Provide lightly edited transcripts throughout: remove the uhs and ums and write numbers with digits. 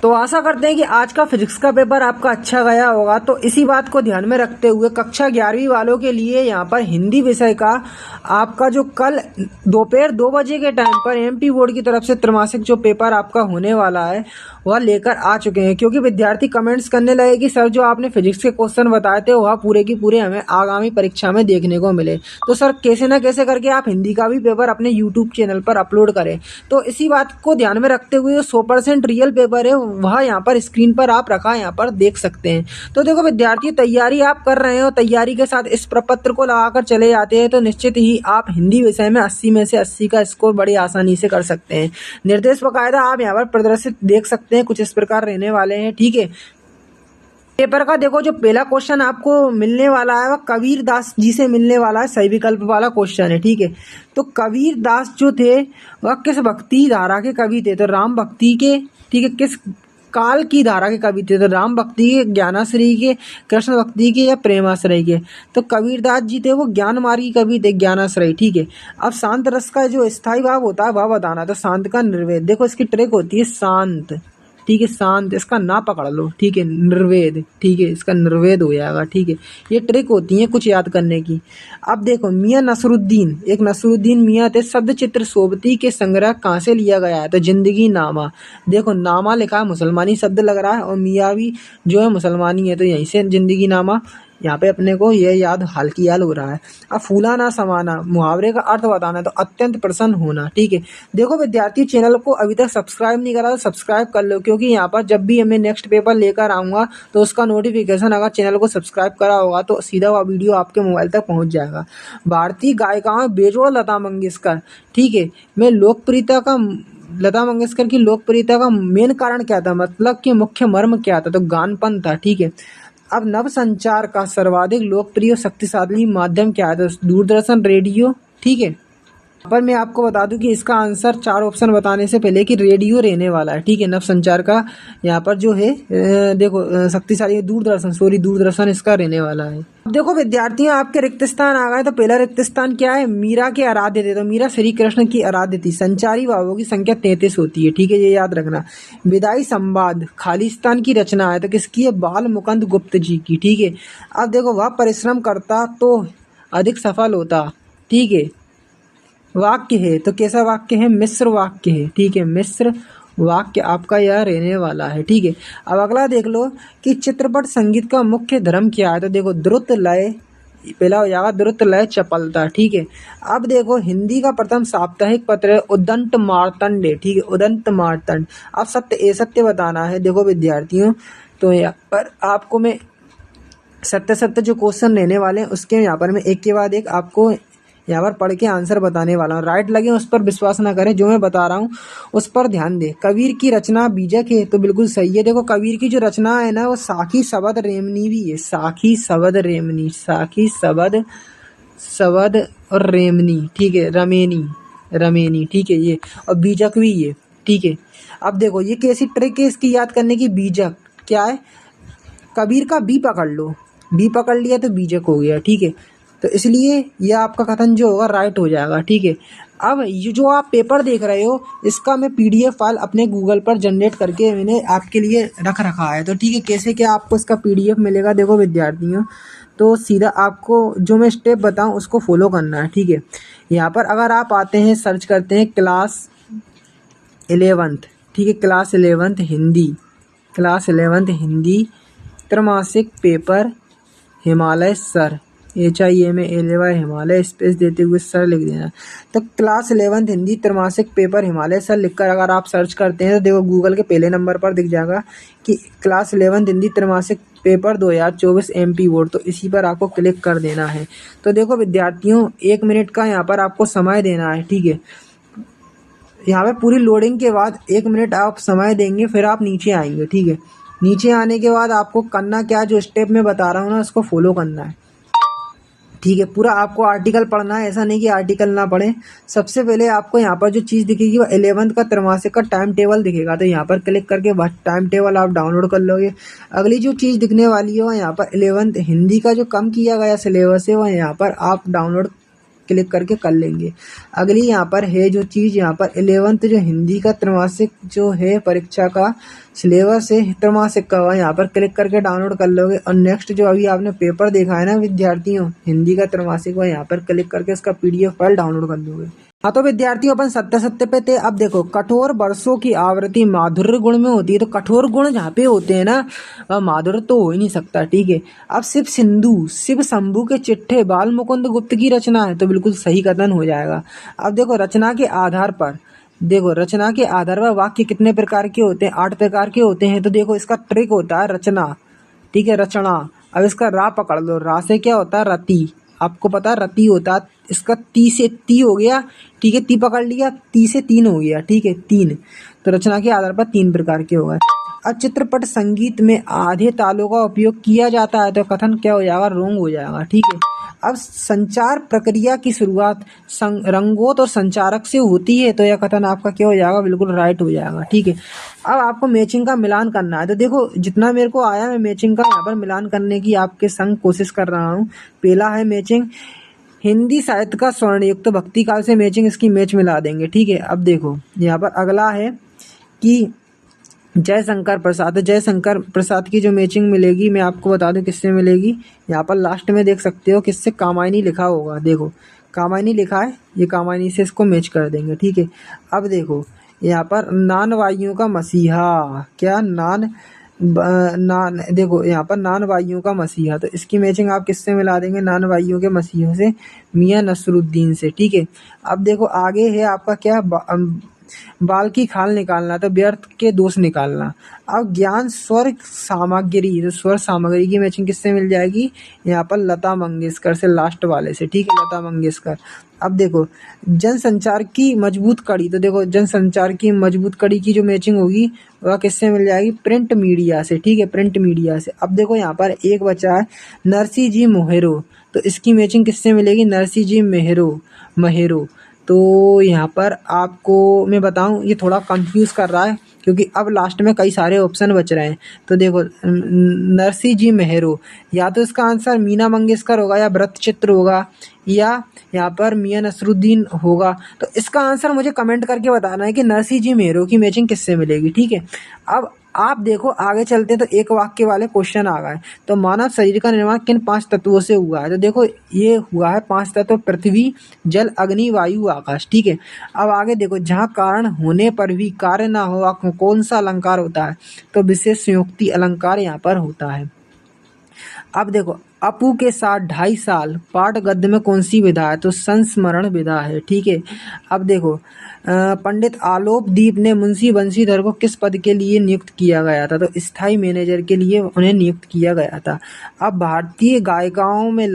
तो आशा करते हैं कि आज का फिजिक्स का पेपर आपका अच्छा गया होगा। तो इसी बात को ध्यान में रखते हुए कक्षा 11वीं वालों के लिए यहाँ पर हिंदी विषय का आपका जो कल दोपहर 2 बजे के टाइम पर एमपी बोर्ड की तरफ से त्रैमासिक जो पेपर आपका होने वाला है वह लेकर आ चुके हैं। क्योंकि विद्यार्थी कमेंट्स करने लगे कि सर जो आपने फिजिक्स के क्वेश्चन बताए थे वह पूरे की पूरे हमें आगामी परीक्षा में देखने को मिले। तो सर कैसे ना कैसे करके आप हिंदी का भी पेपर अपने यूट्यूब चैनल पर अपलोड करें। तो इसी बात को ध्यान में रखते हुए 100% रियल पेपर है वह यहाँ पर स्क्रीन पर आप रखा यहाँ पर देख सकते हैं। तो देखो विद्यार्थी, तैयारी आप कर रहे हो, तैयारी के साथ इस प्रपत्र को लगाकर चले जाते हैं तो निश्चित ही आप हिंदी विषय में 80 में से 80 का स्कोर बड़ी आसानी से कर सकते हैं। निर्देश बकायदा आप यहाँ पर प्रदर्शित देख सकते हैं, कुछ इस प्रकार रहने वाले हैं। ठीक है, पेपर का देखो जो पहला क्वेश्चन आपको मिलने वाला है वह कबीर दास जी से मिलने वाला है, सही विकल्प वाला क्वेश्चन है। ठीक है, तो कबीर दास जो थे वह किस भक्ति धारा के कवि थे? तो राम भक्ति के। ठीक है, किस काल की धारा के कवि थे? तो राम भक्ति के, ज्ञानाश्रय के, कृष्ण भक्ति के या प्रेमाश्रय के? तो कबीरदास जी थे वो ज्ञान मार्गी कवि थे, ज्ञानाश्रय। ठीक है, अब शांत रस का जो स्थायी भाव होता है वह बताना। तो शांत का निर्वेद, देखो इसकी ट्रिक होती है शांत। ठीक है, शांत, इसका ना पकड़ लो। ठीक है, निर्वेद। ठीक है, इसका निर्वेद हो जाएगा। ठीक है, ये ट्रिक होती है कुछ याद करने की। अब देखो मियाँ नसरुद्दीन, एक नसरुद्दीन मियाँ थे, शब्द चित्र सोबती के संग्रह कहाँ से लिया गया है? तो जिंदगी नामा। देखो नामा लिखा है, मुसलमानी शब्द लग रहा है और मियाँ भी जो है मुसलमानी है, तो यहीं से जिंदगी नामा यहाँ पे अपने को ये याद हाल की हाल हो रहा है। अब फूला ना समाना, मुहावरे का अर्थ बताना। तो अत्यंत प्रसन्न होना। ठीक है, देखो विद्यार्थी चैनल को अभी तक सब्सक्राइब नहीं करा तो सब्सक्राइब कर लो, क्योंकि यहाँ पर जब भी मैं नेक्स्ट पेपर लेकर आऊँगा तो उसका नोटिफिकेशन अगर चैनल को सब्सक्राइब करा होगा तो सीधा वह वीडियो आपके मोबाइल तक पहुँच जाएगा। भारतीय गायिकाओं बेजोड़ लता मंगेशकर। ठीक है, मैं लोकप्रियता का लता मंगेशकर की लोकप्रियता का मेन कारण क्या था, मतलब कि मुख्य मर्म क्या था? तो गानपन था। ठीक है, अब नव संचार का सर्वाधिक लोकप्रिय शक्तिशाली माध्यम क्या है? तो दूरदर्शन, रेडियो। ठीक है, पर मैं आपको बता दूं कि इसका आंसर 4 ऑप्शन बताने से पहले कि रेडियो रहने वाला है। ठीक है, नव संचार का यहाँ पर जो है देखो शक्तिशाली दूरदर्शन इसका रहने वाला है। अब देखो विद्यार्थियों आपके रिक्त स्थान आ गए। तो पहला रिक्त स्थान क्या है? मीरा के आराध्य थे। तो मीरा श्री कृष्ण की आराध्य थी। संचारी भावों की संख्या 33 होती है। ठीक है, ये याद रखना। विदाई संवाद खालिस्तान की रचना है, तो किसकी है? बाल मुकुंद गुप्त जी की। ठीक है, अब देखो वह परिश्रम करता तो अधिक सफल होता। ठीक है, वाक्य है, तो कैसा वाक्य है? मिश्र वाक्य है। ठीक है, मिश्र वाक्य आपका यह रहने वाला है। ठीक है, अब अगला देख लो कि चित्रपट संगीत का मुख्य धर्म क्या है? तो देखो द्रुत लय, पहला हो जाएगा द्रुत लय चपलता। ठीक है, अब देखो हिंदी का प्रथम साप्ताहिक पत्र है उदंत मार्तंड। ठीक है, उदंत मार्तंड। अब सत्य असत्य बताना है। देखो विद्यार्थियों, तो यहाँ पर आपको मैं सत्य जो क्वेश्चन रहने वाले हैं उसके यहाँ पर मैं एक के बाद एक आपको यहाँ पर पढ़ के आंसर बताने वाला हूँ। राइट लगे उस पर विश्वास ना करें, जो मैं बता रहा हूँ उस पर ध्यान दें। कबीर की रचना बीजक है, तो बिल्कुल सही है। देखो कबीर की जो रचना है ना वो साखी शबद रेमनी भी है। साखी शबद रेमनी, साखी शबद और रेमनी। ठीक है, रमेनी। ठीक है, ये और बीजक भी ये। ठीक है, अब देखो ये कैसी ट्रिक है इसकी याद करने की। बीजक क्या है? कबीर का बी पकड़ लो, बी पकड़ लिया तो बीजक हो गया। ठीक है, तो इसलिए यह आपका कथन जो होगा राइट हो जाएगा। ठीक है, अब ये जो आप पेपर देख रहे हो इसका मैं PDF फाइल अपने गूगल पर जनरेट करके मैंने आपके लिए रख रखा है। तो ठीक है, कैसे क्या आपको इसका PDF मिलेगा? देखो विद्यार्थियों, तो सीधा आपको जो मैं स्टेप बताऊं उसको फॉलो करना है। ठीक है, यहाँ पर अगर आप आते हैं, सर्च करते हैं क्लास 11th। ठीक है, क्लास 11th हिंदी त्रैमासिक paper Himalaya sir, HIMALY Himalaya space देते हुए सर लिख देना। तो क्लास 11th हिंदी त्रैमासिक पेपर हिमालय सर लिखकर अगर आप सर्च करते हैं तो देखो गूगल के पहले नंबर पर दिख जाएगा कि क्लास 11th हिंदी त्रैमासिक पेपर 2024 MP बोर्ड। तो इसी पर आपको क्लिक कर देना है। तो देखो विद्यार्थियों 1 मिनट का यहाँ पर आपको समय देना है। ठीक है, यहाँ पे पूरी लोडिंग के बाद 1 मिनट आप समय देंगे, फिर आप नीचे आएंगे। ठीक है, नीचे आने के बाद आपको करना क्या, जो स्टेप मैं बता रहा हूँ ना उसको फॉलो करना है। ठीक है, पूरा आपको आर्टिकल पढ़ना है, ऐसा नहीं कि आर्टिकल ना पढ़ें। सबसे पहले आपको यहाँ पर जो चीज़ दिखेगी वो 11th का त्रैमासिक का टाइम टेबल दिखेगा। तो यहाँ पर क्लिक करके बस टाइम टेबल आप डाउनलोड कर लोगे। अगली जो चीज़ दिखने वाली है वो यहाँ पर 11th हिंदी का जो कम किया गया सिलेबस है वो यहाँ पर आप डाउनलोड क्लिक करके कर लेंगे। अगली यहाँ पर है जो चीज़, यहाँ पर 11th जो हिंदी का त्रैमासिक जो है परीक्षा का सिलेबस है त्रैमासिक का, यहाँ पर क्लिक करके डाउनलोड कर लोगे। और नेक्स्ट जो अभी आपने पेपर देखा है ना विद्यार्थियों हिंदी का त्रैमासिक, वह यहाँ पर क्लिक करके इसका PDF फाइल डाउनलोड कर लोगे। हाँ तो विद्यार्थियों अपन सत्य पे थे। अब देखो कठोर वर्षों की आवृत्ति माधुर्य गुण में होती है, तो कठोर गुण जहाँ पे होते हैं ना माधुर्य तो हो ही नहीं सकता, ठीक है। अब शिव शंभू के चिट्ठे बाल मुकुंद गुप्त की रचना है, तो बिल्कुल सही कथन हो जाएगा। अब देखो रचना के आधार पर, देखो रचना के आधार पर वाक्य कितने प्रकार के होते हैं, 8 प्रकार के होते हैं। तो देखो इसका ट्रिक होता है रचना, ठीक है, रचना। अब इसका रा पकड़ लो, रा से क्या होता है रति, आपको पता है रति होता है। इसका ती से ती हो गया, ठीक है, ती पकड़ लिया, ती से तीन हो गया, ठीक है, तीन। तो रचना के आधार पर 3 प्रकार के हो गए। अब चित्रपट संगीत में आधे तालों का उपयोग किया जाता है, तो कथन क्या हो जाएगा, रोंग हो जाएगा, ठीक है। अब संचार प्रक्रिया की शुरुआत रंगोत और संचारक से होती है, तो यह कथन आपका क्या हो जाएगा, बिल्कुल राइट हो जाएगा, ठीक है। अब आपको मैचिंग का मिलान करना है, तो देखो जितना मेरे को आया मैं मैचिंग का यहाँ पर मिलान करने की आपके संग कोशिश कर रहा हूँ। पहला है मैचिंग हिंदी साहित्य का स्वर्णयुक्त भक्ति काल से मैचिंग, इसकी मैच मिला देंगे, ठीक है। अब देखो यहाँ पर अगला है कि जयशंकर प्रसाद, जयशंकर प्रसाद की जो मैचिंग मिलेगी मैं आपको बता दूं किससे मिलेगी। यहाँ पर लास्ट में देख सकते हो किससे, कामायनी लिखा होगा, देखो कामायनी लिखा है, ये कामायनी से इसको मैच कर देंगे, ठीक है। अब देखो यहाँ पर नान वाइयों का मसीहा, क्या नान देखो यहाँ पर नान वाइयों का मसीहा, तो इसकी मैचिंग आप किससे मिला देंगे, नान वाइयों के मसीहों से, मियां नसरुद्दीन से, ठीक है। अब देखो आगे है आपका क्या, बाल की खाल निकालना, तो व्यर्थ के दोष निकालना। अब ज्ञान स्वर सामग्री, तो स्वर सामग्री की मैचिंग किससे मिल जाएगी, यहाँ पर लता मंगेशकर से, लास्ट वाले से, ठीक है, लता मंगेशकर। अब देखो जनसंचार की मजबूत कड़ी, तो देखो जनसंचार की मजबूत कड़ी की जो मैचिंग होगी वह किससे मिल जाएगी, प्रिंट मीडिया से, ठीक है, प्रिंट मीडिया से। अब देखो यहाँ पर एक बचा है नरसिंह जी मोहेरो, तो इसकी मैचिंग किससे मिलेगी, नरसिंह जी महेरो। तो यहाँ पर आपको मैं बताऊं ये थोड़ा कंफ्यूज कर रहा है क्योंकि अब लास्ट में कई सारे ऑप्शन बच रहे हैं। तो देखो नरसिंह जी मेहरो, या तो इसका आंसर मीना मंगेशकर होगा या व्रतचित्र होगा या यहाँ पर मियां नसरुद्दीन होगा। तो इसका आंसर मुझे कमेंट करके बताना है कि नरसिंह जी मेहरो की मैचिंग किससे मिलेगी, ठीक है। अब आप देखो आगे चलते हैं तो एक वाक्य वाले क्वेश्चन आ गए। तो मानव शरीर का निर्माण किन 5 तत्वों से हुआ है, तो देखो ये हुआ है 5 तत्व, पृथ्वी जल अग्नि वायु आकाश, ठीक है। अब आगे देखो जहाँ कारण होने पर भी कार्य ना हो कौन सा अलंकार होता है, तो विशेष संयुक्ति अलंकार यहाँ पर होता है। अब देखो अपू के साथ 2.5 साल पाठ गद्य में कौन सी विधा है, तो संस्मरण विधा है, ठीक है। अब देखो पंडित आलोकदीप ने मुंशी बंशीधर को किस पद के लिए नियुक्त किया गया था, तो स्थायी मैनेजर के लिए उन्हें नियुक्त किया गया था। अब भारतीय गायिकाओं में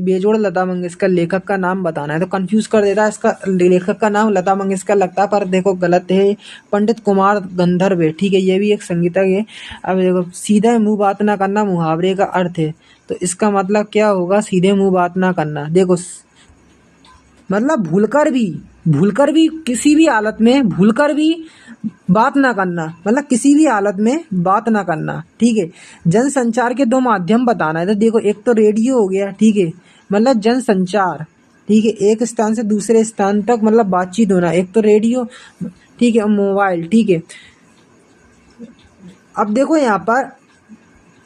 बेजोड़ लता मंगेशकर लेखक का नाम बताना है, तो कंफ्यूज कर देता है, इसका लेखक का नाम लता मंगेशकर लगता है पर देखो गलत है, पंडित कुमार गंधर्व है, ठीक है, ये भी एक संगीतज्ञ है। अब देखो सीधा मुंह बात ना करना मुहावरे का अर्थ है, तो इसका मतलब क्या होगा, सीधे मुंह बात ना करना। देखो मतलब भूलकर भी किसी भी हालत में भूलकर भी बात ना करना, मतलब किसी भी हालत में बात ना करना, ठीक है। जनसंचार के 2 माध्यम बताना है, तो देखो एक तो रेडियो हो गया, ठीक है, मतलब जनसंचार, ठीक है, एक स्थान से दूसरे स्थान तक मतलब बातचीत होना, एक तो रेडियो, ठीक है, मोबाइल, ठीक है। अब देखो यहाँ पर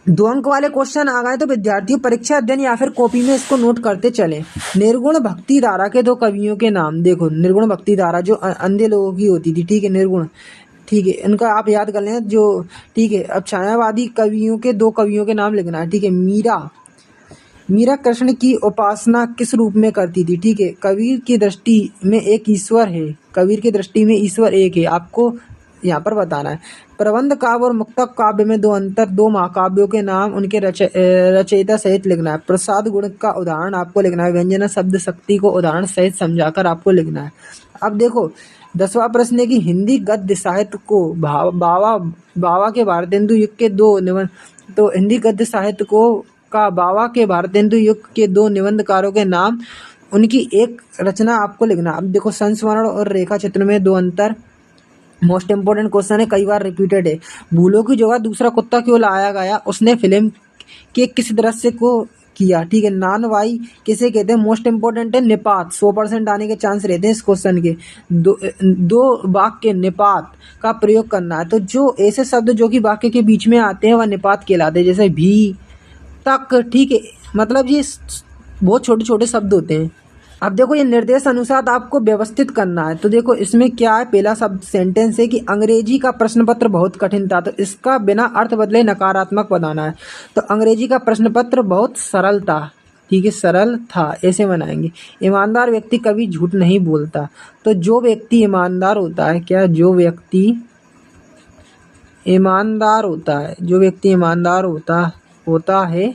2 अंक वाले क्वेश्चन आ गए, तो विद्यार्थियों परीक्षा अध्ययन या फिर कॉपी में इसको नोट करते चले। निर्गुण भक्ति धारा के 2 कवियों के नाम, देखो निर्गुण भक्ति धारा जो अंधे लोगों की होती थी, ठीक है, निर्गुण, ठीक है, इनका आप याद कर लें जो, ठीक है। अब छायावादी कवियों के 2 कवियों के नाम लिखना है, ठीक है। मीरा कृष्ण की उपासना किस रूप में करती थी, ठीक है। कबीर की दृष्टि में एक ईश्वर है, कबीर की दृष्टि में ईश्वर एक है, आपको यहाँ पर बताना है। प्रबंध काव्य और मुक्तक काव्य में 2 अंतर, 2 महाकाव्यों के नाम उनके रचयिता सहित लिखना है। प्रसाद गुण का उदाहरण आपको लिखना है, व्यंजना शब्द शक्ति को उदाहरण सहित समझाकर आपको लिखना है। अब देखो 10वां प्रश्न है कि हिंदी गद्य साहित्य को बावा के भारतेंदु युग के 2 निबंध, तो हिंदी गद्य साहित्य को का बावा के भारतेंदु युग के 2 निबंधकारों के नाम, उनकी एक रचना आपको लिखना। अब देखो संस्मरण और रेखा चित्र में 2 अंतर, मोस्ट इंपोर्टेंट क्वेश्चन है, कई बार रिपीटेड है। भूलों की जगह दूसरा कुत्ता क्यों लाया गया, उसने फिल्म के किस दृश्य को किया, ठीक है। नान वाई किसे कहते हैं, मोस्ट इंपॉर्टेंट है निपात, 100% आने के चांस रहते हैं इस क्वेश्चन के। दो वाक्य निपात का प्रयोग करना है, तो जो ऐसे शब्द जो कि वाक्य के बीच में आते हैं वह निपात कहलाते हैं, जैसे भी, तक, ठीक है। मतलब ये बहुत छोटे छोटे शब्द होते हैं। अब देखो ये निर्देश अनुसार आपको व्यवस्थित करना है, तो देखो इसमें क्या है, पहला शब्द सेंटेंस है कि अंग्रेजी का प्रश्न पत्र बहुत कठिन था, तो इसका बिना अर्थ बदले नकारात्मक बनाना है। तो अंग्रेजी का प्रश्न पत्र बहुत सरल था, ठीक है, सरल था, ऐसे बनाएंगे। ईमानदार व्यक्ति कभी झूठ नहीं बोलता, तो जो व्यक्ति ईमानदार होता है, क्या, जो व्यक्ति ईमानदार होता है, जो व्यक्ति ईमानदार होता है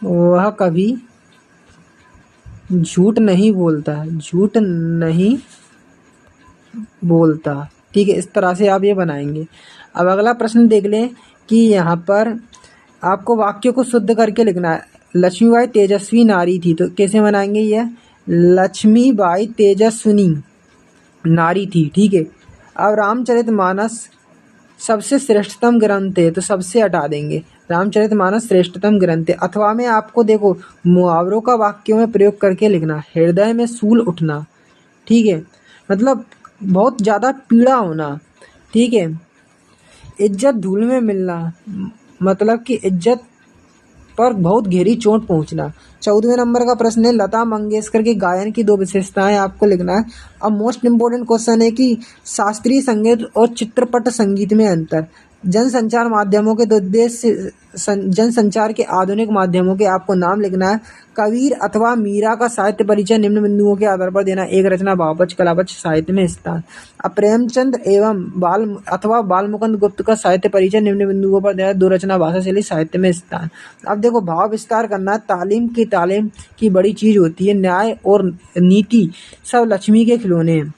वह कभी झूठ नहीं बोलता, झूठ नहीं बोलता, ठीक है। इस तरह से आप ये बनाएंगे। अब अगला प्रश्न देख लें कि यहाँ पर आपको वाक्य को शुद्ध करके लिखना है। लक्ष्मीबाई तेजस्वी नारी थी, तो कैसे बनाएंगे, यह लक्ष्मीबाई तेजस्विनी नारी थी, ठीक है। अब रामचरितमानस सबसे श्रेष्ठतम ग्रंथ है, तो सबसे हटा देंगे, रामचरितमानस श्रेष्ठतम ग्रंथ है। अथवा में आपको देखो मुहावरों का वाक्यों में प्रयोग करके लिखना, हृदय में सूल उठना, ठीक है, मतलब बहुत ज़्यादा पीड़ा होना, ठीक है। इज्जत धूल में मिलना, मतलब कि इज्जत पर बहुत गहरी चोट पहुंचना। 14वें नंबर का प्रश्न है, लता मंगेशकर के गायन की 2 विशेषताएं आपको लिखना है। अब मोस्ट इम्पोर्टेंट क्वेश्चन है कि शास्त्रीय संगीत और चित्रपट संगीत में अंतर। जनसंचार माध्यमों के 2 उद्देश्य, जनसंचार के आधुनिक माध्यमों के आपको नाम लिखना है। कबीर अथवा मीरा का साहित्य परिचय निम्न बिंदुओं के आधार पर देना। एक रचना भावपक्ष कलापक्ष साहित्य में स्थान। अब प्रेमचंद एवं बालमुकुंद गुप्त का साहित्य परिचय निम्न बिंदुओं पर देना। 2 रचना भाषा शैली साहित्य में स्थान। अब देखो भाव विस्तार करना है। तालीम की बड़ी चीज होती है, न्याय और नीति सब लक्ष्मी के खिलौने हैं।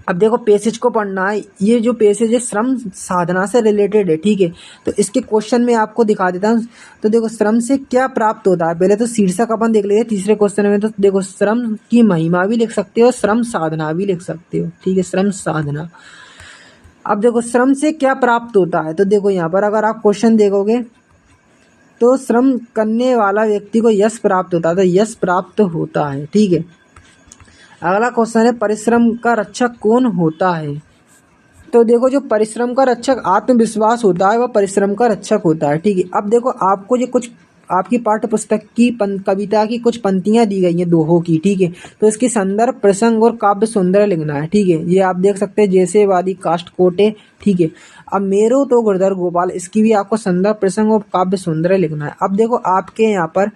अब देखो पैसेज को पढ़ना है, ये जो पैसेज है श्रम साधना से रिलेटेड है, ठीक है। तो इसके क्वेश्चन में आपको दिखा देता हूँ। तो देखो श्रम से क्या प्राप्त होता है, पहले तो शीर्षक अपन देख लेते हैं तीसरे क्वेश्चन में। तो देखो श्रम की महिमा भी लिख सकते हो, श्रम साधना भी लिख सकते हो, ठीक है, श्रम साधना। अब देखो श्रम से क्या प्राप्त होता है, तो देखो यहाँ पर अगर आप क्वेश्चन देखोगे तो श्रम करने वाला व्यक्ति को यश प्राप्त होता है, तो यश प्राप्त होता है, ठीक है। अगला क्वेश्चन है, परिश्रम का रक्षक कौन होता है, तो देखो जो परिश्रम का रक्षक आत्मविश्वास होता है वह परिश्रम का रक्षक होता है, ठीक है। अब देखो आपको ये कुछ आपकी पाठ्य पुस्तक की कविता की कुछ पंक्तियां दी गई हैं दोहों की, ठीक है। तो इसकी संदर्भ प्रसंग और काव्य सौंदर्य लिखना है, ठीक है। ये आप देख सकते हैं, जैसे वादी काष्ठ कोटे, ठीक है। अब मेरो तो गुरधर गोपाल, इसकी भी आपको संदर्भ प्रसंग और काव्य सौंदर्य लिखना है। अब देखो आपके यहाँ पर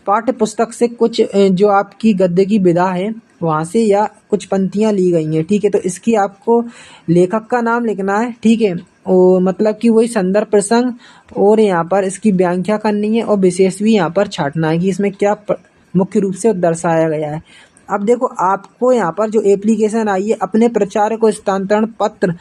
पाठ्य पुस्तक से कुछ जो आपकी गद्य की विधा है वहाँ से या कुछ पंक्तियाँ ली गई हैं, ठीक है। तो इसकी आपको लेखक का नाम लिखना है, ठीक है, और मतलब कि वही संदर्भ प्रसंग और यहाँ पर इसकी व्याख्या करनी है और विशेष भी यहाँ पर छाटना है कि इसमें क्या मुख्य रूप से दर्शाया गया है। अब देखो आपको यहाँ पर जो एप्लीकेशन आई है, अपने प्रचार को स्थानांतरण पत्र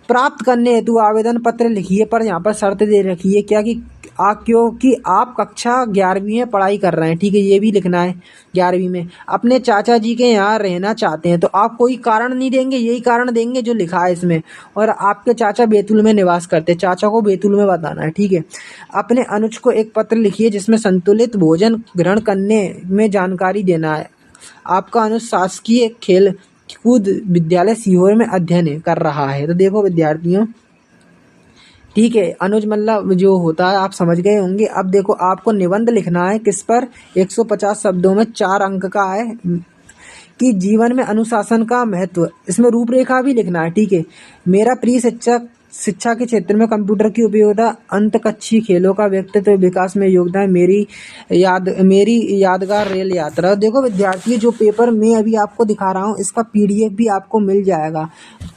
प्राप्त करने हेतु आवेदन पत्र लिखिए, पर यहाँ पर शर्त दे रखी है क्या कि क्योंकि आप कक्षा 11वीं में पढ़ाई कर रहे हैं, ठीक है, ये भी लिखना है। 11वीं में अपने चाचा जी के यहाँ रहना चाहते हैं, तो आप कोई कारण नहीं देंगे, यही कारण देंगे जो लिखा है इसमें। और आपके चाचा बैतूल में निवास करते हैं, चाचा को बैतूल में बताना है, ठीक है। अपने अनुज को एक पत्र लिखिए जिसमें संतुलित भोजन ग्रहण करने में जानकारी देना है। आपका अनुज शासकीय खेल कूद विद्यालय सीहोर में अध्ययन कर रहा है। तो देखो विद्यार्थियों, ठीक है, अनुज मतलब जो होता है आप समझ गए होंगे। अब देखो आपको निबंध लिखना है, किस पर, 150 शब्दों में 4 अंक का है कि जीवन में अनुशासन का महत्व। इसमें रूपरेखा भी लिखना है, ठीक है। मेरा प्रिय शिक्षा के क्षेत्र में कंप्यूटर की उपयोगिता, अंतःकक्षीय खेलों का व्यक्तित्व विकास में योगदान, मेरी यादगार रेल यात्रा। देखो विद्यार्थी, जो पेपर मैं अभी आपको दिखा रहा हूँ इसका PDF भी आपको मिल जाएगा,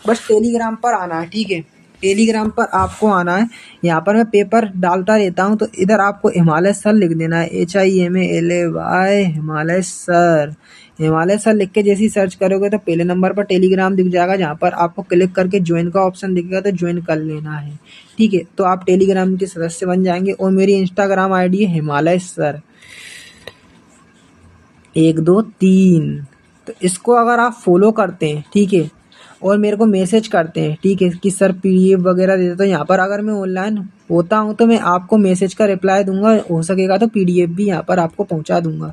बस टेलीग्राम पर आना है, ठीक है, टेलीग्राम पर आपको आना है। यहाँ पर मैं पेपर डालता रहता हूँ, तो इधर आपको हिमालय सर लिख देना है, HIMALAY Himalaya sir. Himalaya sir लिख के जैसे सर्च करोगे तो पहले नंबर पर टेलीग्राम दिख जाएगा, जहाँ पर आपको क्लिक करके ज्वाइन का ऑप्शन दिखेगा, तो ज्वाइन कर लेना है, ठीक है। तो आप टेलीग्राम के सदस्य बन जाएंगे। और मेरी इंस्टाग्राम ID है हिमालय सर 1 2 3। तो इसको अगर आप फॉलो करते हैं, ठीक है, और मेरे को मैसेज करते हैं, ठीक है, कि सर PDF वगैरह दे दो, तो यहाँ पर अगर मैं ऑनलाइन होता हूँ तो मैं आपको मैसेज का रिप्लाई दूंगा, हो सकेगा तो PDF भी यहाँ पर आपको पहुँचा दूंगा।